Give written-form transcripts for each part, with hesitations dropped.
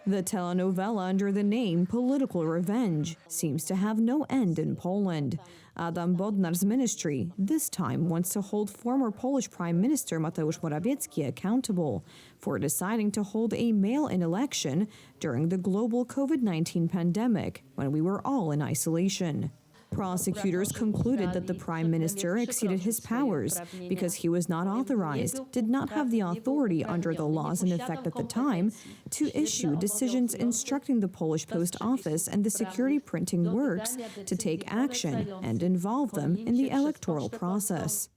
The telenovela under the name Political Revenge seems to have no end in Poland. Adam Bodnar's ministry this time wants to hold former Polish Prime Minister Mateusz Morawiecki accountable for deciding to hold a mail-in election during the global COVID-19 pandemic when we were all in isolation. Prosecutors concluded that the prime minister exceeded his powers because he was not authorized, did not have the authority under the laws in effect at the time to issue decisions instructing the Polish Post Office and the security printing works to take action and involve them in the electoral process.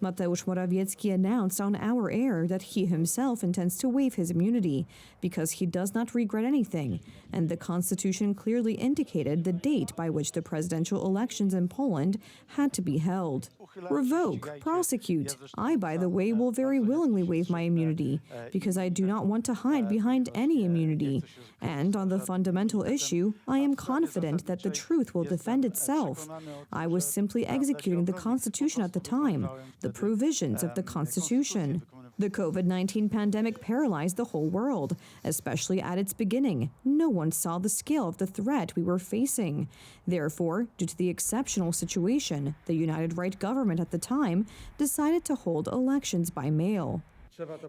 Mateusz Morawiecki announced on our air that he himself intends to waive his immunity because he does not regret anything, and the Constitution clearly indicated the date by which the presidential elections in Poland had to be held. Revoke, prosecute. I, by the way, will very willingly waive my immunity because I do not want to hide behind any immunity. And on the fundamental issue, I am confident that the truth will defend itself. I was simply executing the Constitution at the time, the provisions of the Constitution. The COVID-19 pandemic paralyzed the whole world, especially at its beginning. No one saw the scale of the threat we were facing. Therefore, due to the exceptional situation, the United Right government at the time decided to hold elections by mail.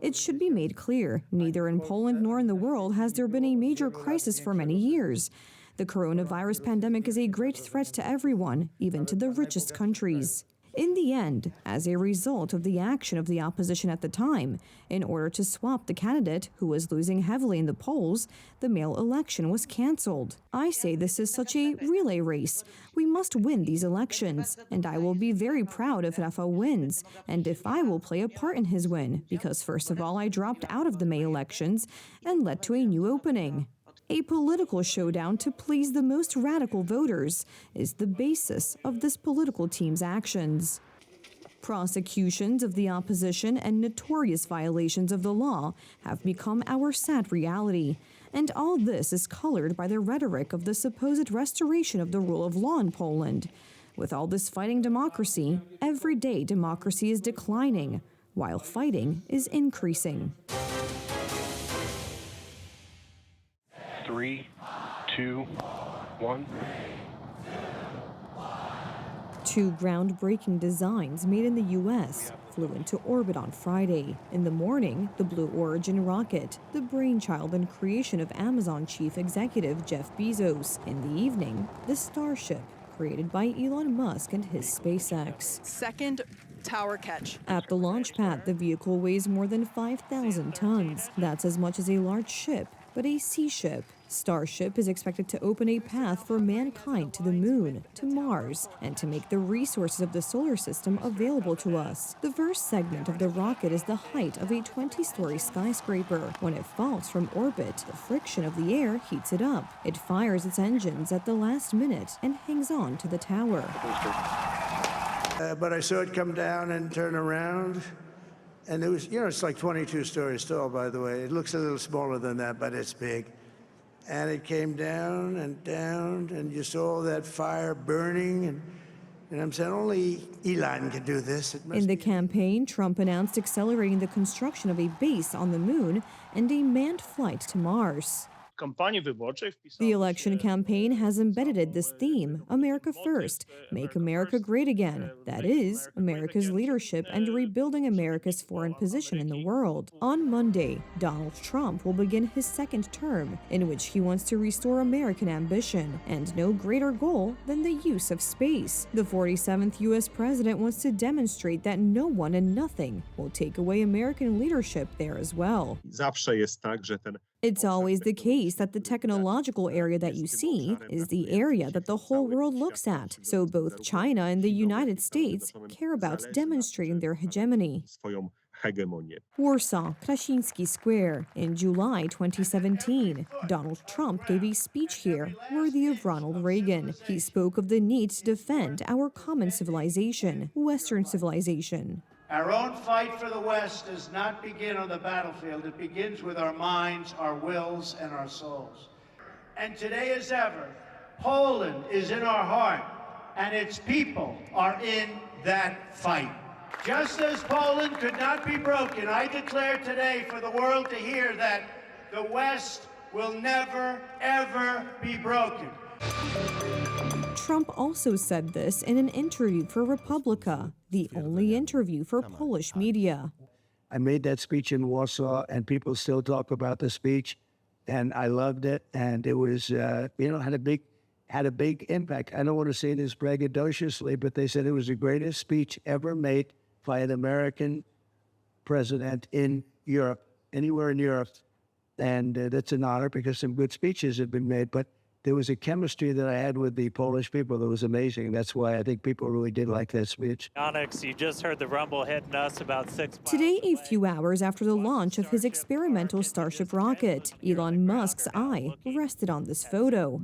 It should be made clear, neither in Poland nor in the world has there been a major crisis for many years. The coronavirus pandemic is a great threat to everyone, even to the richest countries. In the end, as a result of the action of the opposition at the time, in order to swap the candidate who was losing heavily in the polls, the mail election was cancelled. I say this is such a relay race. We must win these elections, and I will be very proud if Rafał wins, and if I will play a part in his win, because first of all I dropped out of the May elections and led to a new opening. A political showdown to please the most radical voters is the basis of this political team's actions. Prosecutions of the opposition and notorious violations of the law have become our sad reality, and all this is colored by the rhetoric of the supposed restoration of the rule of law in Poland. With all this fighting democracy, every day democracy is declining, while fighting is increasing. 3, 2, 1. Two groundbreaking designs made in the U.S. flew into orbit on Friday. In the morning, the Blue Origin rocket, the brainchild and creation of Amazon chief executive Jeff Bezos. In the evening, the Starship, created by Elon Musk and his SpaceX. Second tower catch. At the launch pad, the vehicle weighs more than 5,000 tons. That's as much as a large ship, but a sea ship. Starship is expected to open a path for mankind to the moon, to Mars, and to make the resources of the solar system available to us. The first segment of the rocket is the height of a 20-story skyscraper. When it falls from orbit, the friction of the air heats it up. It fires its engines at the last minute and hangs on to the tower. But I saw it come down and turn around. And it was, it's like 22 stories tall, by the way. It looks a little smaller than that, but it's big. And it came down, and you saw that fire burning. And I'm saying only Elon can do this. In the campaign, Trump announced accelerating the construction of a base on the moon and a manned flight to Mars. The election campaign has embedded this theme, America First, Make America Great Again. That is, America's leadership and rebuilding America's foreign position in the world. On Monday, Donald Trump will begin his second term, in which he wants to restore American ambition, and no greater goal than the use of space. The 47th U.S. president wants to demonstrate that no one and nothing will take away American leadership there as well. It's always the case that the technological area that you see is the area that the whole world looks at. So both China and the United States care about demonstrating their hegemony. Warsaw, Krasiński Square. In July 2017, Donald Trump gave a speech here worthy of Ronald Reagan. He spoke of the need to defend our common civilization, Western civilization. Our own fight for the West does not begin on the battlefield. It begins with our minds, our wills, and our souls. And today as ever, Poland is in our heart, and its people are in that fight. Just as Poland could not be broken, I declare today for the world to hear that the West will never, ever be broken. Trump also said this in an interview for Republica, the only interview for Polish media. I made that speech in Warsaw, and people still talk about the speech, and I loved it, and it was, had a big impact. I don't want to say this braggadociously, but they said it was the greatest speech ever made by an American president in Europe, anywhere in Europe, and that's an honor because some good speeches have been made, but there was a chemistry that I had with the Polish people that was amazing. That's why I think people really did like that speech. Onyx, you just heard the rumble hitting us about 6 miles Today, a away. few hours after the launch of his experimental Starship rocket, Elon Musk's eye rested on this photo.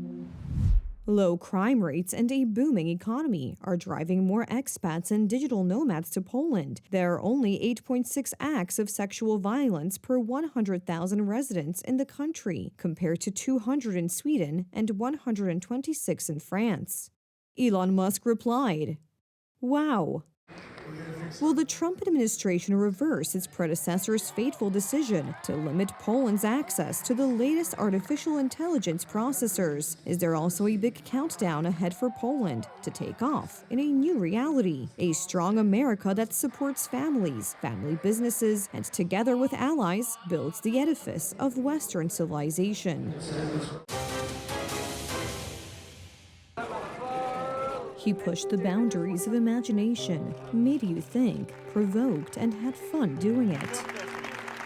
Low crime rates and a booming economy are driving more expats and digital nomads to Poland. There are only 8.6 acts of sexual violence per 100,000 residents in the country, compared to 200 in Sweden and 126 in France. Elon Musk replied, "Wow." Will the Trump administration reverse its predecessor's fateful decision to limit Poland's access to the latest artificial intelligence processors? Is there also a big countdown ahead for Poland to take off in a new reality? A strong America that supports families, family businesses, and together with allies builds the edifice of Western civilization. He pushed the boundaries of imagination, made you think, provoked, and had fun doing it.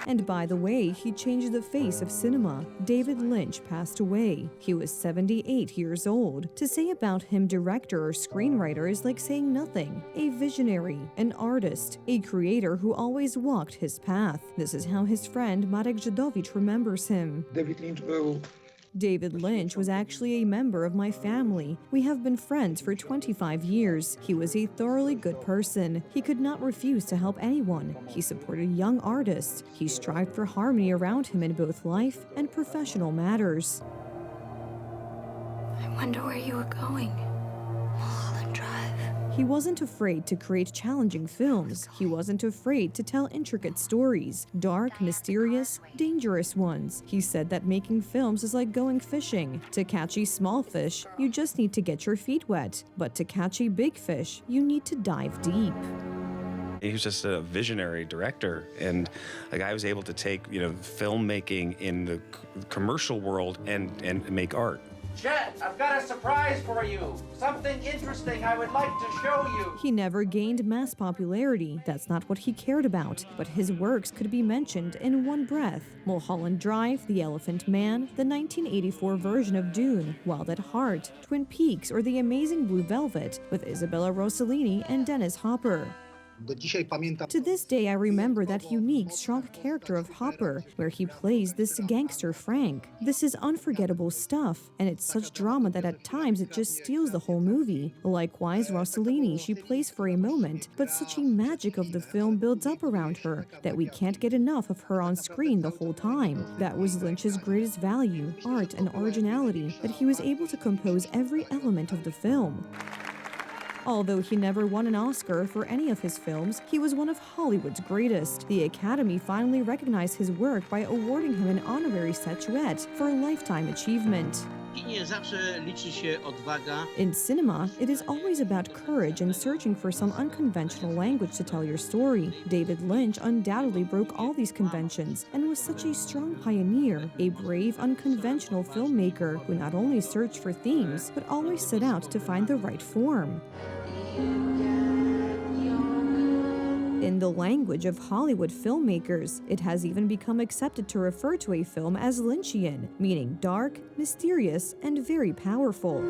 And by the way, he changed the face of cinema. David Lynch passed away. He was 78 years old. To say about him director or screenwriter is like saying nothing. A visionary, an artist, a creator who always walked his path. This is how his friend Marek Żydowicz remembers him. David Lynch was actually a member of my family. We have been friends for 25 years. He was a thoroughly good person. He could not refuse to help anyone. He supported young artists. He strived for harmony around him in both life and professional matters. I wonder where you were going. Mulholland Drive. He wasn't afraid to create challenging films. He wasn't afraid to tell intricate stories, dark, mysterious, dangerous ones. He said that making films is like going fishing. To catch a small fish, you just need to get your feet wet. But to catch a big fish, you need to dive deep. He was just a visionary director, and like I was able to take filmmaking in the commercial world and make art. Chet, I've got a surprise for you. Something interesting I would like to show you. He never gained mass popularity. That's not what he cared about. But his works could be mentioned in one breath. Mulholland Drive, The Elephant Man, the 1984 version of Dune, Wild at Heart, Twin Peaks, or The Amazing Blue Velvet with Isabella Rossellini and Dennis Hopper. To this day, I remember that unique, strong character of Hopper, where he plays this gangster Frank. This is unforgettable stuff, and it's such drama that at times it just steals the whole movie. Likewise, Rossellini, she plays for a moment, but such a magic of the film builds up around her that we can't get enough of her on screen the whole time. That was Lynch's greatest value, art and originality, that he was able to compose every element of the film. Although he never won an Oscar for any of his films, he was one of Hollywood's greatest. The Academy finally recognized his work by awarding him an honorary statuette for lifetime achievement. In cinema, it is always about courage and searching for some unconventional language to tell your story. David Lynch undoubtedly broke all these conventions and was such a strong pioneer, a brave, unconventional filmmaker who not only searched for themes, but always set out to find the right form. In the language of Hollywood filmmakers, it has even become accepted to refer to a film as Lynchian, meaning dark, mysterious, and very powerful.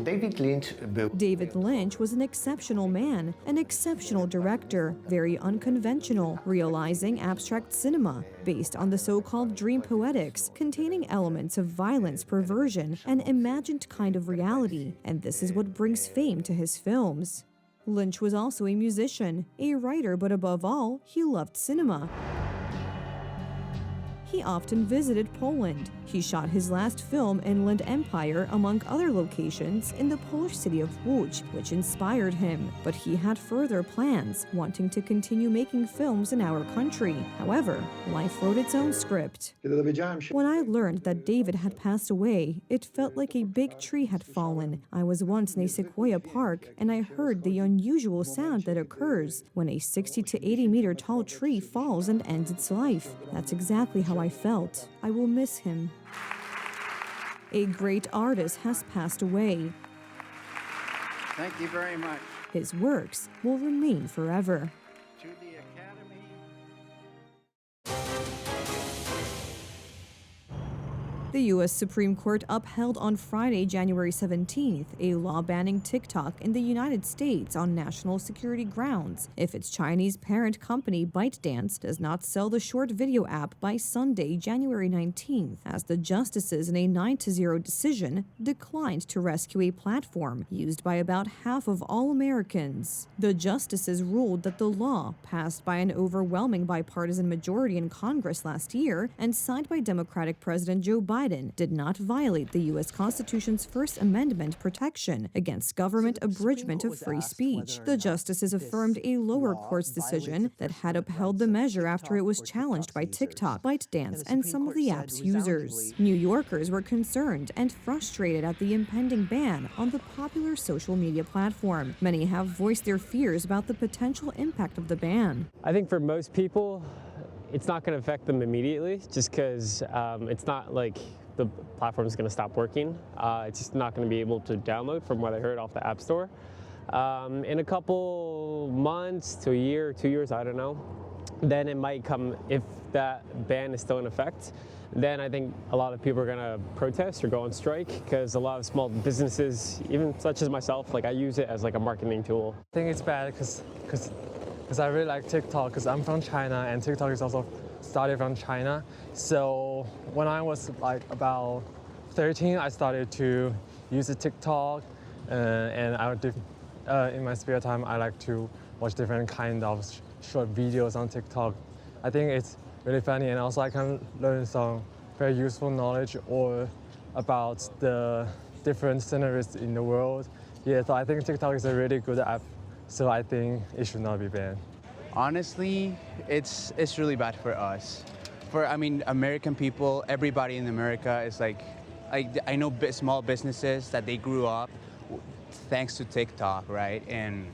David Lynch was an exceptional man, an exceptional director, very unconventional, realizing abstract cinema, based on the so-called dream poetics, containing elements of violence, perversion, an imagined kind of reality, and this is what brings fame to his films. Lynch was also a musician, a writer, but above all, he loved cinema. he often visited Poland. He shot his last film, Inland Empire, among other locations, in the Polish city of Łódź, which inspired him. But he had further plans, wanting to continue making films in our country. However, life wrote its own script. When I learned that David had passed away, it felt like a big tree had fallen. I was once in a sequoia park, and I heard the unusual sound that occurs when a 60 to 80 meter tall tree falls and ends its life. That's exactly how I felt. I will miss him. A great artist has passed away. Thank you very much. His works will remain forever. To the Academy. The U.S. Supreme Court upheld on Friday, January 17th, a law banning TikTok in the United States on national security grounds if its Chinese parent company ByteDance does not sell the short video app by Sunday, January 19th, as the justices in a 9-0 decision declined to rescue a platform used by about half of all Americans. The justices ruled that the law, passed by an overwhelming bipartisan majority in Congress last year and signed by Democratic President Joe Biden, did not violate the U.S. Constitution's First Amendment protection against government abridgment of free speech. The justices affirmed a lower court's decision that had upheld the measure after it was challenged by TikTok, ByteDance, and some of the app's users. New Yorkers were concerned and frustrated at the impending ban on the popular social media platform. Many have voiced their fears about the potential impact of the ban. I think for most people, it's not going to affect them immediately, just because it's not like the platform is going to stop working. It's just not going to be able to download, from what I heard, off the App Store. In a couple months to a year, 2 years, I don't know, then it might come, if that ban is still in effect, then I think a lot of people are going to protest or go on strike, because a lot of small businesses, even such as myself, like I use it as like a marketing tool. I think it's bad because I really like TikTok, because I'm from China and TikTok is also started from China. So when I was like about 13, I started to use the TikTok, and in my spare time I like to watch different kind of short videos on TikTok. I think it's really funny, and also I can learn some very useful knowledge or about the different scenarios in the world. Yeah, so I think TikTok is a really good app. So I think it should not be banned. Honestly, it's really bad for us. American people, everybody in America is like I know small businesses that they grew up thanks to TikTok, right? And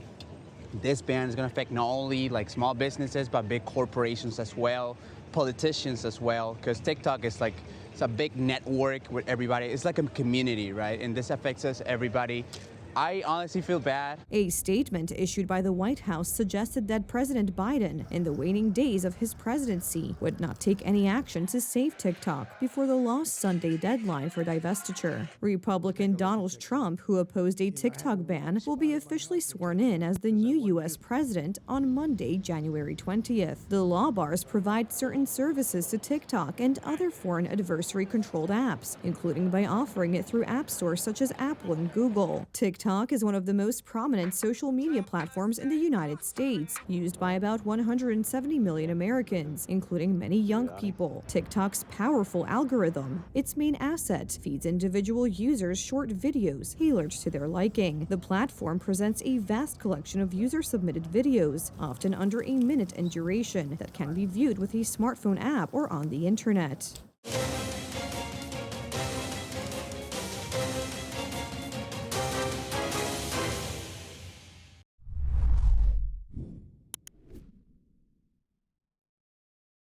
this ban is gonna affect not only like small businesses, but big corporations as well, politicians as well, because TikTok is like, it's a big network with everybody. It's like a community, right? And this affects us, everybody. I honestly feel bad. A statement issued by the White House suggested that President Biden, in the waning days of his presidency, would not take any action to save TikTok before the lost Sunday deadline for divestiture. Republican Donald Trump, who opposed a TikTok ban, will be officially sworn in as the new U.S. president on Monday, January 20th. The law bars provide certain services to TikTok and other foreign adversary-controlled apps, including by offering it through app stores such as Apple and Google. TikTok is one of the most prominent social media platforms in the United States, used by about 170 million Americans, including many young people. TikTok's powerful algorithm, its main asset, feeds individual users short videos tailored to their liking. The platform presents a vast collection of user-submitted videos, often under a minute in duration, that can be viewed with a smartphone app or on the internet.